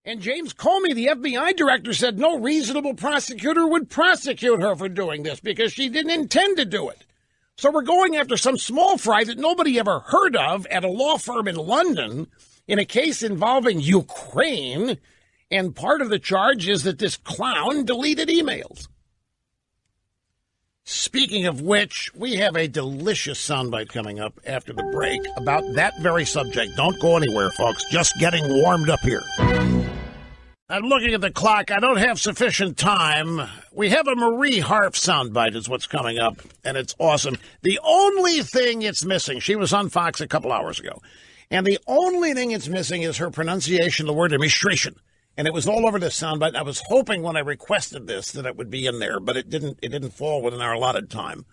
And James Comey, the FBI director, said no reasonable prosecutor would prosecute her for doing this because she didn't intend to do it. So we're going after some small fry that nobody ever heard of at a law firm in London in a case involving Ukraine. And part of the charge is that this clown deleted emails. Speaking of which, we have a delicious soundbite coming up after the break about that very subject. Don't go anywhere, folks. Just getting warmed up here. I'm looking at the clock. I don't have sufficient time. We have a Marie Harf soundbite is what's coming up, and it's awesome. The only thing it's missing, she was on Fox a couple hours ago, and the only thing it's missing is her pronunciation of the word administration. And it was all over the soundbite. I was hoping when I requested this that it would be in there, but it didn't fall within our allotted time.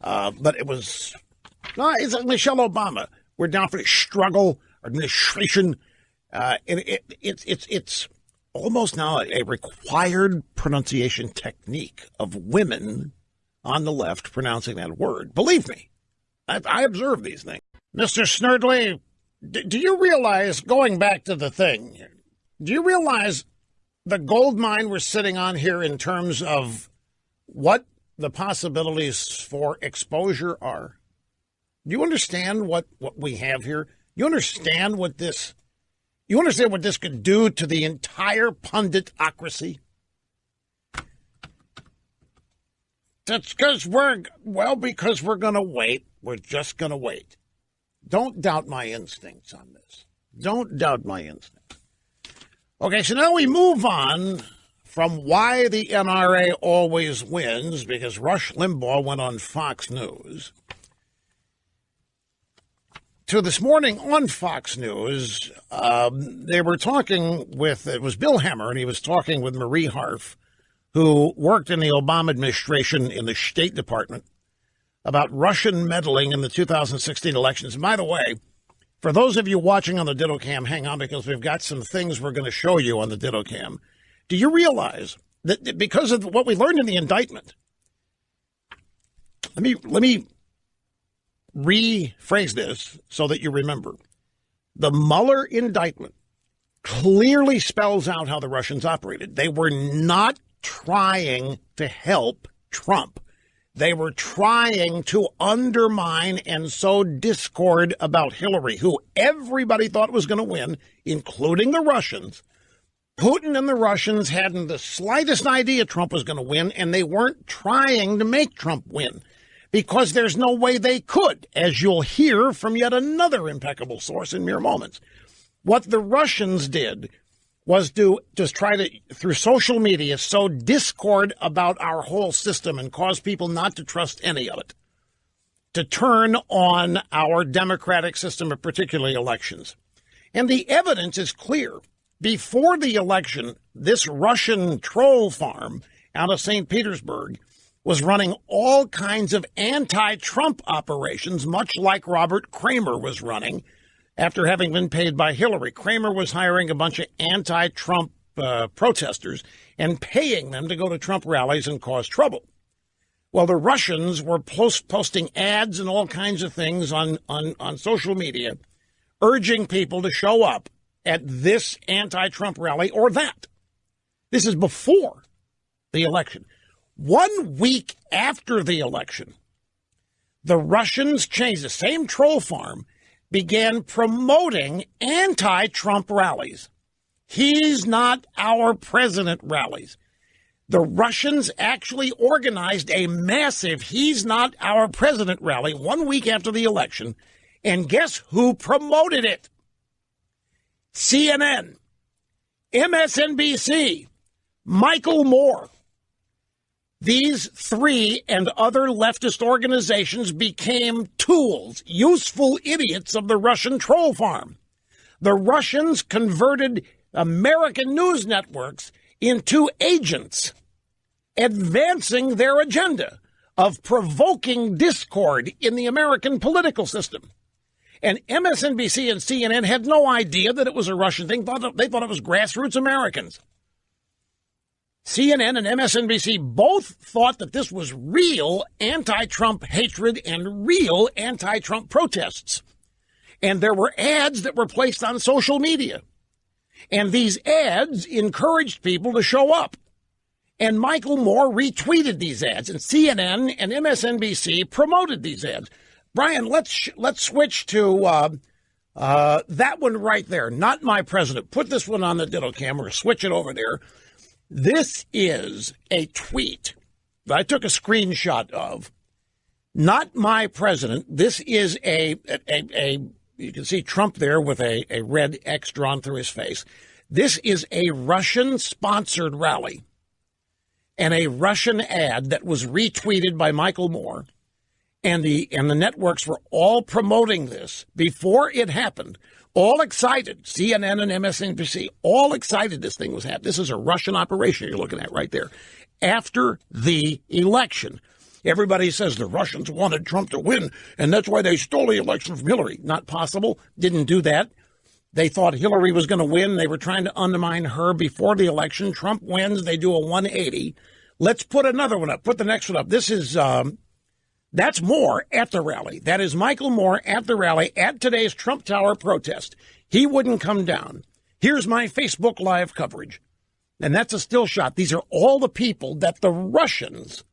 But it was, no, it's like Michelle Obama. We're down for the struggle, administration. It's almost now a required pronunciation technique of women on the left pronouncing that word. Believe me, I observe these things. Mr. Snerdley, do you realize, going back to the thing, do you realize the gold mine we're sitting on here in terms of what the possibilities for exposure are? Do you understand what we have here? You understand what this could do to the entire punditocracy? That's because we're going to wait. We're just going to wait. Don't doubt my instincts on this. Don't doubt my instincts. Okay, so now we move on from why the NRA always wins, because Rush Limbaugh went on Fox News, to this morning on Fox News. They were talking with, it was Bill Hemmer, and he was talking with Marie Harf, who worked in the Obama administration in the State Department, about Russian meddling in the 2016 elections. And by the way, for those of you watching on the Ditto Cam, hang on, because we've got some things we're going to show you on the Ditto Cam. Do you realize that because of what we learned in the indictment, let me rephrase this so that you remember. The Mueller indictment clearly spells out how the Russians operated. They were not trying to help Trump. They were trying to undermine and sow discord about Hillary, who everybody thought was going to win, including the Russians. Putin and the Russians hadn't the slightest idea Trump was going to win, and they weren't trying to make Trump win because there's no way they could, as you'll hear from yet another impeccable source in mere moments. What the Russians did was to just try to, through social media, sow discord about our whole system and cause people not to trust any of it, to turn on our democratic system, of particularly elections. And the evidence is clear. Before the election, this Russian troll farm out of St. Petersburg was running all kinds of anti-Trump operations, much like Robert Kramer was running after having been paid by Hillary. Kramer was hiring a bunch of anti-Trump protesters and paying them to go to Trump rallies and cause trouble. Well, the Russians were posting ads and all kinds of things on social media, urging people to show up at this anti-Trump rally or that. This is before the election. 1 week after the election, the Russians changed, the same troll farm began promoting anti-Trump rallies. He's not our president rallies. The Russians actually organized a massive He's Not Our President rally 1 week after the election. And guess who promoted it? CNN, MSNBC, Michael Moore. These three and other leftist organizations became tools, useful idiots of the Russian troll farm. The Russians converted American news networks into agents, advancing their agenda of provoking discord in the American political system. And MSNBC and CNN had no idea that it was a Russian thing. They thought it was grassroots Americans. CNN and MSNBC both thought that this was real anti-Trump hatred and real anti-Trump protests. And there were ads that were placed on social media. And these ads encouraged people to show up. And Michael Moore retweeted these ads, and CNN and MSNBC promoted these ads. Brian, let's switch to that one right there. Not my president. Put this one on the digital camera. Switch it over there. This is a tweet that I took a screenshot of. Not my president. This is a you can see Trump there with a red X drawn through his face. This is a Russian-sponsored rally and a Russian ad that was retweeted by Michael Moore. And the networks were all promoting this before it happened. All excited, CNN and MSNBC, all excited this thing was happening. This is a Russian operation you're looking at right there. After the election, everybody says the Russians wanted Trump to win, and that's why they stole the election from Hillary. Not possible. Didn't do that. They thought Hillary was going to win. They were trying to undermine her before the election. Trump wins. They do a 180. Let's put another one up. Put the next one up. This is... That's Moore at the rally. That is Michael Moore at the rally at today's Trump Tower protest. He wouldn't come down. Here's my Facebook Live coverage. And that's a still shot. These are all the people that the Russians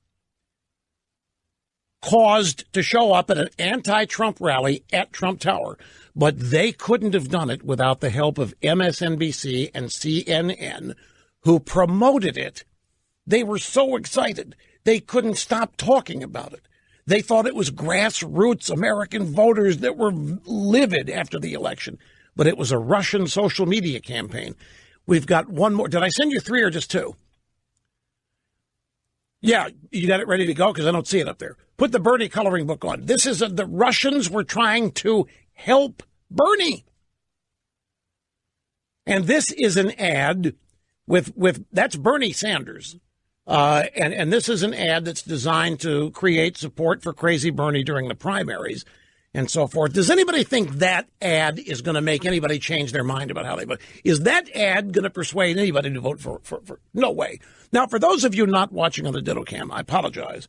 caused to show up at an anti-Trump rally at Trump Tower. But they couldn't have done it without the help of MSNBC and CNN, who promoted it. They were so excited, they couldn't stop talking about it. They thought it was grassroots American voters that were livid after the election. But it was a Russian social media campaign. We've got one more. Did I send you 3 or just 2? Yeah, you got it ready to go? Because I don't see it up there. Put the Bernie coloring book on. This is the Russians were trying to help Bernie. And this is an ad with that's Bernie Sanders. And this is an ad that's designed to create support for crazy Bernie during the primaries and so forth. Does anybody think that ad is going to make anybody change their mind about how they vote? Is that ad going to persuade anybody to vote for? No way. Now, for those of you not watching on the Ditto Cam, I apologize.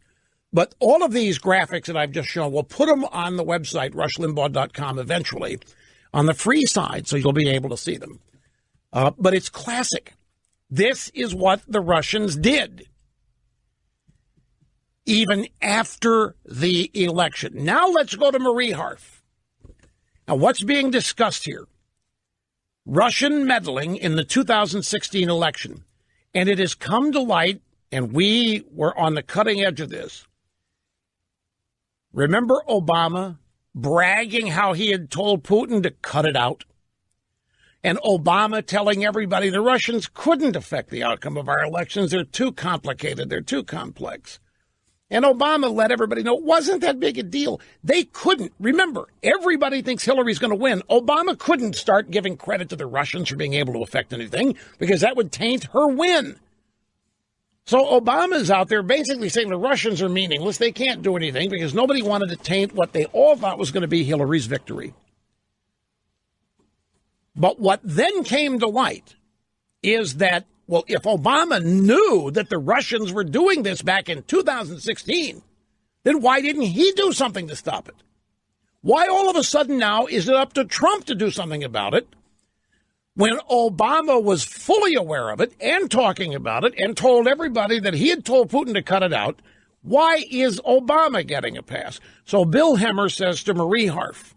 But all of these graphics that I've just shown, we'll put them on the website, rushlimbaugh.com, eventually, on the free side, so you'll be able to see them. But it's classic. This is what the Russians did, even after the election. Now let's go to Marie Harf. Now, what's being discussed here? Russian meddling in the 2016 election. And it has come to light, and we were on the cutting edge of this. Remember Obama bragging how he had told Putin to cut it out? And Obama telling everybody the Russians couldn't affect the outcome of our elections. They're too complicated. They're too complex. And Obama let everybody know it wasn't that big a deal. They couldn't. Remember, everybody thinks Hillary's going to win. Obama couldn't start giving credit to the Russians for being able to affect anything because that would taint her win. So Obama's out there basically saying the Russians are meaningless. They can't do anything because nobody wanted to taint what they all thought was going to be Hillary's victory. But what then came to light is that, well, if Obama knew that the Russians were doing this back in 2016, then why didn't he do something to stop it? Why all of a sudden now is it up to Trump to do something about it when Obama was fully aware of it and talking about it and told everybody that he had told Putin to cut it out? Why is Obama getting a pass? So Bill Hemmer says to Marie Harf,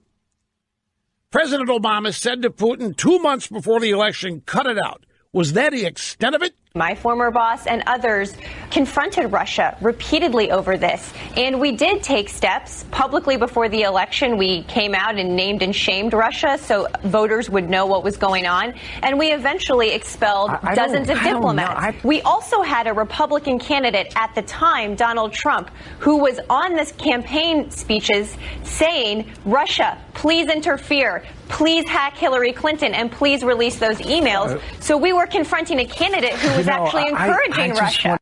President Obama said to Putin 2 months before the election, cut it out. Was that the extent of it? My former boss and others confronted Russia repeatedly over this. And we did take steps publicly before the election. We came out and named and shamed Russia so voters would know what was going on. And we eventually expelled dozens of diplomats. We also had a Republican candidate at the time, Donald Trump, who was on this campaign speeches saying, Russia, please interfere. Please hack Hillary Clinton and please release those emails. So we were confronting a candidate who was actually encouraging Russia.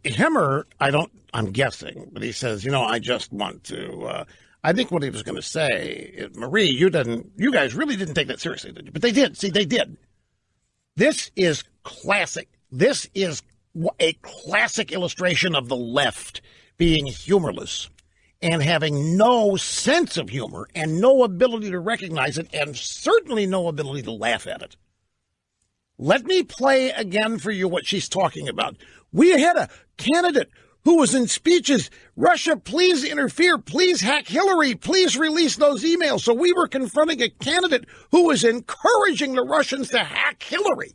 Hemmer, I'm guessing, but he says, I just want to, I think what he was going to say, Marie, you guys really didn't take that seriously, did you? But they did. See, they did. This is classic. This is a classic illustration of the left being humorless and having no sense of humor and no ability to recognize it and certainly no ability to laugh at it. Let me play again for you what she's talking about. We had a candidate who was in speeches, Russia, please interfere, please hack Hillary, please release those emails. So we were confronting a candidate who was encouraging the Russians to hack Hillary.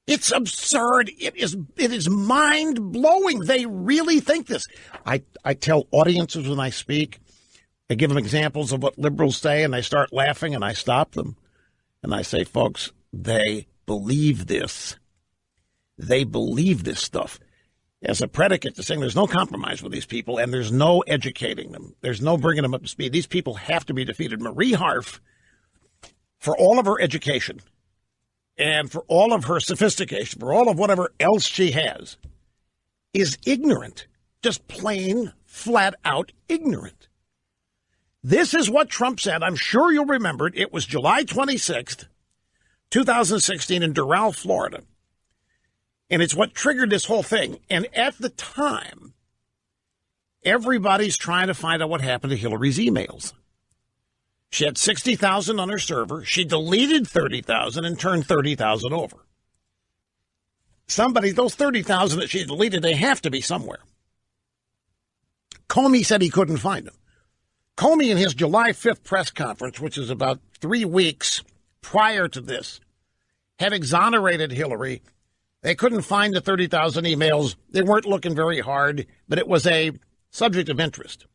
It's absurd. It is mind-blowing. They really think this. I tell audiences when I speak, I give them examples of what liberals say, and they start laughing, and I stop them. And I say, folks, they believe this. They believe this stuff. As a predicate to saying there's no compromise with these people, and there's no educating them. There's no bringing them up to speed. These people have to be defeated. Marie Harf, for all of her education, and for all of her sophistication, for all of whatever else she has, is ignorant. Just plain, flat-out ignorant. This is what Trump said. I'm sure you'll remember it. It was July 26th, 2016 in Doral, Florida. And it's what triggered this whole thing. And at the time, everybody's trying to find out what happened to Hillary's emails. She had 60,000 on her server. She deleted 30,000 and turned 30,000 over. Those 30,000 that she deleted, they have to be somewhere. Comey said he couldn't find them. Comey, in his July 5th press conference, which is about 3 weeks prior to this, had exonerated Hillary. They couldn't find the 30,000 emails. They weren't looking very hard, but it was a subject of interest.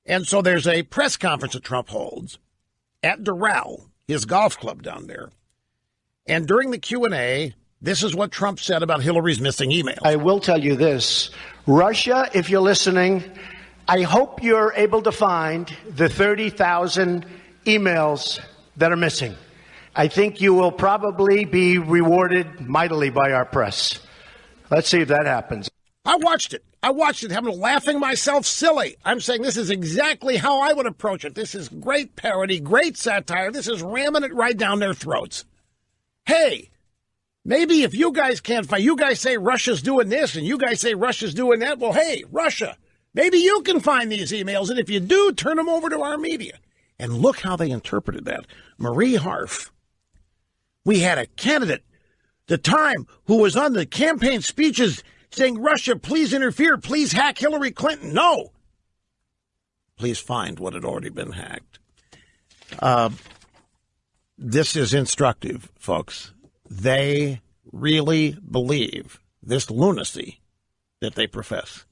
And so there's a press conference that Trump holds at Doral, his golf club down there. And during the Q&A, this is what Trump said about Hillary's missing emails. I will tell you this. Russia, if you're listening, I hope you're able to find the 30,000 emails that are missing. I think you will probably be rewarded mightily by our press. Let's see if that happens. I watched it, having laughing myself silly. I'm saying this is exactly how I would approach it. This is great parody, great satire. This is ramming it right down their throats. Hey, maybe if you guys can't find, you guys say Russia's doing this and you guys say Russia's doing that. Well, hey, Russia, maybe you can find these emails. And if you do, turn them over to our media. And look how they interpreted that. Marie Harf. We had a candidate at the time who was on the campaign speeches saying, Russia, please interfere, please hack Hillary Clinton. No. Please find what had already been hacked. This is instructive, folks. They really believe this lunacy that they profess.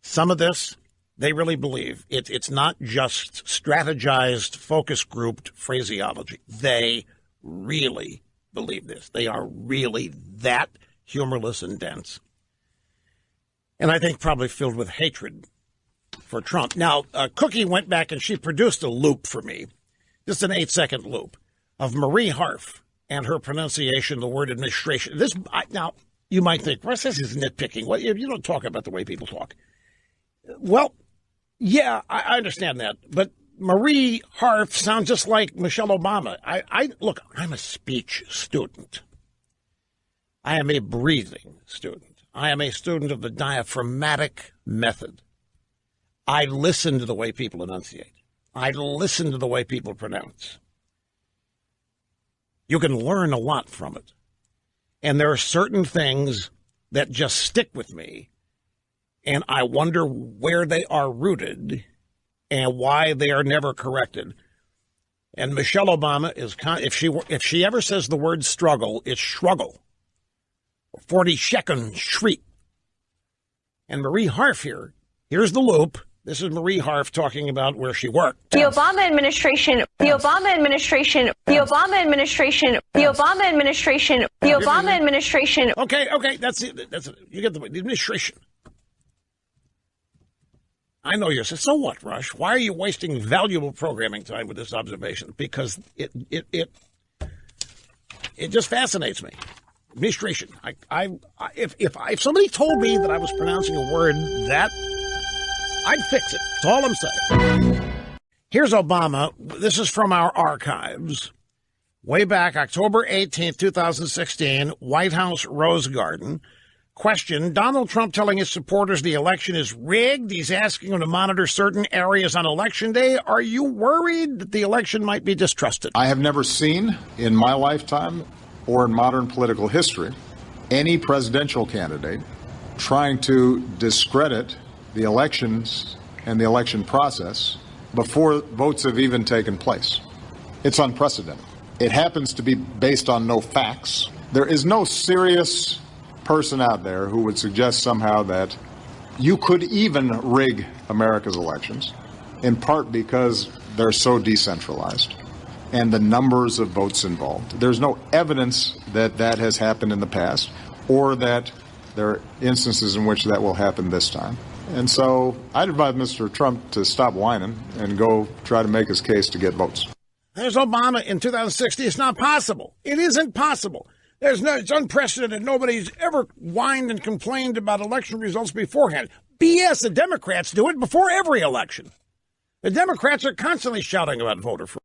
Some of this, they really believe. It's not just strategized, focus grouped phraseology. They really believe this. They are really that humorless and dense. And I think probably filled with hatred for Trump. Now, Cookie went back and she produced a loop for me, just an 8-second loop, of Marie Harf and her pronunciation of the word administration. Now, you might think, Russ, this is nitpicking. Well, you don't talk about the way people talk. Well, yeah, I understand that. But Marie Harf sounds just like Michelle Obama. Look, I'm a speech student. I am a breathing student. I am a student of the diaphragmatic method. I listen to the way people enunciate. I listen to the way people pronounce. You can learn a lot from it. And there are certain things that just stick with me, and I wonder where they are rooted and why they are never corrected. And Michelle Obama is if she ever says the word struggle, it's shruggle. 40-second shriek. And Marie Harf here's the loop. This is Marie Harf talking about where she worked. The Obama administration. Okay, that's it. That's it. You get the administration. I know you said, so what, Rush? Why are you wasting valuable programming time with this observation? Because it just fascinates me. Administration. If somebody told me that I was pronouncing a word that, I'd fix it. That's all I'm saying. Here's Obama. This is from our archives. Way back, October 18th, 2016, White House Rose Garden. Question, Donald Trump telling his supporters the election is rigged. He's asking them to monitor certain areas on Election Day. Are you worried that the election might be distrusted? I have never seen in my lifetime or in modern political history any presidential candidate trying to discredit the elections and the election process before votes have even taken place. It's unprecedented. It happens to be based on no facts. There is no serious person out there who would suggest somehow that you could even rig America's elections, in part because they're so decentralized and the numbers of votes involved. There's no evidence that that has happened in the past or that there are instances in which that will happen this time. And so I'd advise Mr. Trump to stop whining and go try to make his case to get votes. There's Obama in 2060. It's not possible. It isn't possible. It's unprecedented. Nobody's ever whined and complained about election results beforehand. BS. The Democrats do it before every election. The Democrats are constantly shouting about voter fraud.